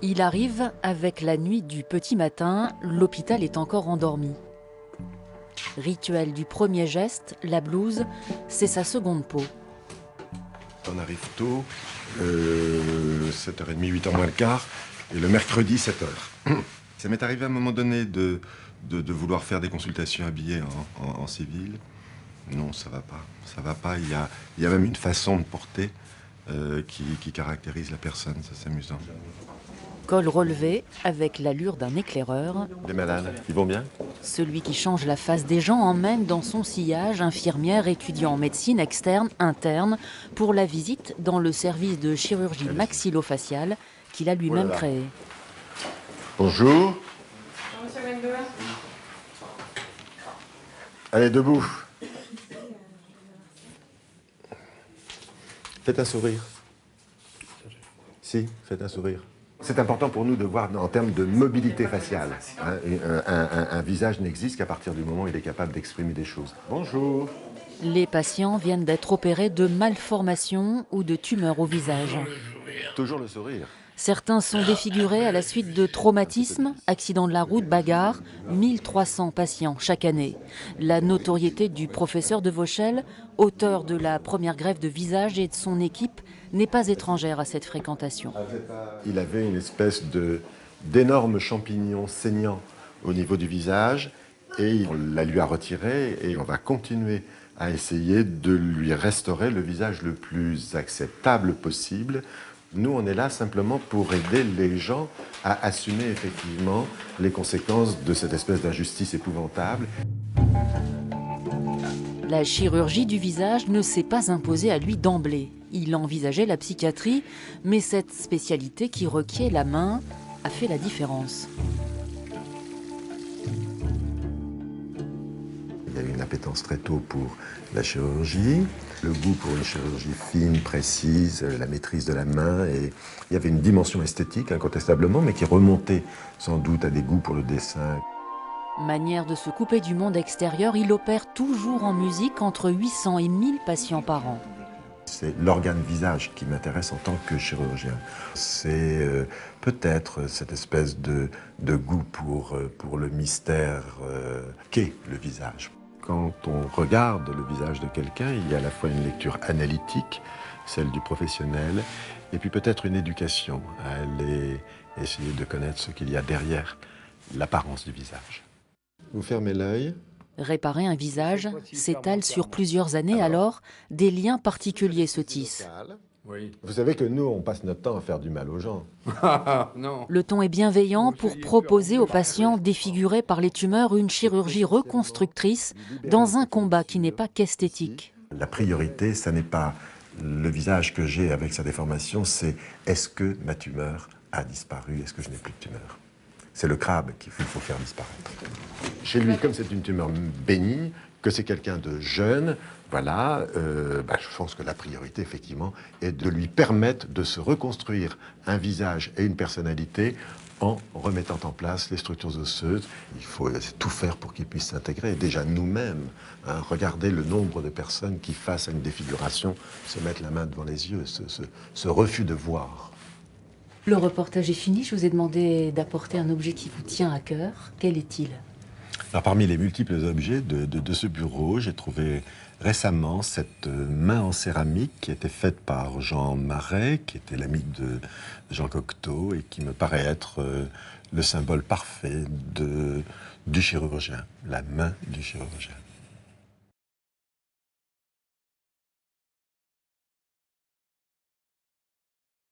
Il arrive avec la nuit du petit matin, l'hôpital est encore endormi. Rituel du premier geste, la blouse, c'est sa seconde peau. On arrive tôt, 7h30, 8h moins le quart, et le mercredi, 7h. Ça m'est arrivé à un moment donné de vouloir faire des consultations habillées en civil. Non, ça va pas. Ça va pas. Il y a même une façon de porter qui caractérise la personne. Ça, c'est amusant. Col relevé, avec l'allure d'un éclaireur. Les malades, ils vont bien? Celui qui change la face des gens emmène dans son sillage infirmière, étudiant en médecine externe, interne, pour la visite dans le service de chirurgie maxillofaciale qu'il a lui-même créé. Bonjour. Allez, debout. Faites un sourire. Si, faites un sourire. C'est important pour nous de voir en termes de mobilité faciale. Un visage n'existe qu'à partir du moment où il est capable d'exprimer des choses. Bonjour. Les patients viennent d'être opérés de malformations ou de tumeurs au visage. Toujours le sourire. Certains sont défigurés à la suite de traumatismes, accidents de la route, bagarres, 1300 patients chaque année. La notoriété du professeur de Vauchel, auteur de la première greffe de visage, et de son équipe n'est pas étrangère à cette fréquentation. Il avait une espèce d'énormes champignons saignants au niveau du visage et on la lui a retiré et on va continuer à essayer de lui restaurer le visage le plus acceptable possible. Nous, on est là simplement pour aider les gens à assumer effectivement les conséquences de cette espèce d'injustice épouvantable. La chirurgie du visage ne s'est pas imposée à lui d'emblée. Il envisageait la psychiatrie, mais cette spécialité qui requiert la main a fait la différence. Il y a eu une appétence très tôt pour la chirurgie, le goût pour une chirurgie fine, précise, la maîtrise de la main. Et il y avait une dimension esthétique, incontestablement, mais qui remontait sans doute à des goûts pour le dessin. Manière de se couper du monde extérieur, il opère toujours en musique entre 800 et 1000 patients par an. C'est l'organe visage qui m'intéresse en tant que chirurgien. C'est peut-être cette espèce de goût pour le mystère qu'est le visage. Quand on regarde le visage de quelqu'un, il y a à la fois une lecture analytique, celle du professionnel, et puis peut-être une éducation à aller essayer de connaître ce qu'il y a derrière l'apparence du visage. Vous fermez l'œil. Réparer un visage s'étale sur plusieurs années, alors des liens particuliers se tissent. Oui. Vous savez que nous, on passe notre temps à faire du mal aux gens. Non. Le ton est bienveillant pour proposer aux patients défigurés par les tumeurs une chirurgie reconstructrice dans un combat qui n'est pas qu'esthétique. La priorité, ça n'est pas le visage que j'ai avec sa déformation, c'est est-ce que ma tumeur a disparu, est-ce que je n'ai plus de tumeur. C'est le crabe qu'il faut faire disparaître. Chez lui, comme c'est une tumeur bénigne, que c'est quelqu'un de jeune, voilà, je pense que la priorité, effectivement, est de lui permettre de se reconstruire un visage et une personnalité en remettant en place les structures osseuses. Il faut tout faire pour qu'il puisse s'intégrer. Déjà nous-mêmes, regardez le nombre de personnes qui, face à une défiguration, se mettent la main devant les yeux, ce refus de voir. Le reportage est fini, je vous ai demandé d'apporter un objet qui vous tient à cœur. Quel est-il ? Alors, parmi les multiples objets de ce bureau, j'ai trouvé récemment cette main en céramique qui était faite par Jean Marais, qui était l'ami de Jean Cocteau et qui me paraît être le symbole parfait du chirurgien, la main du chirurgien.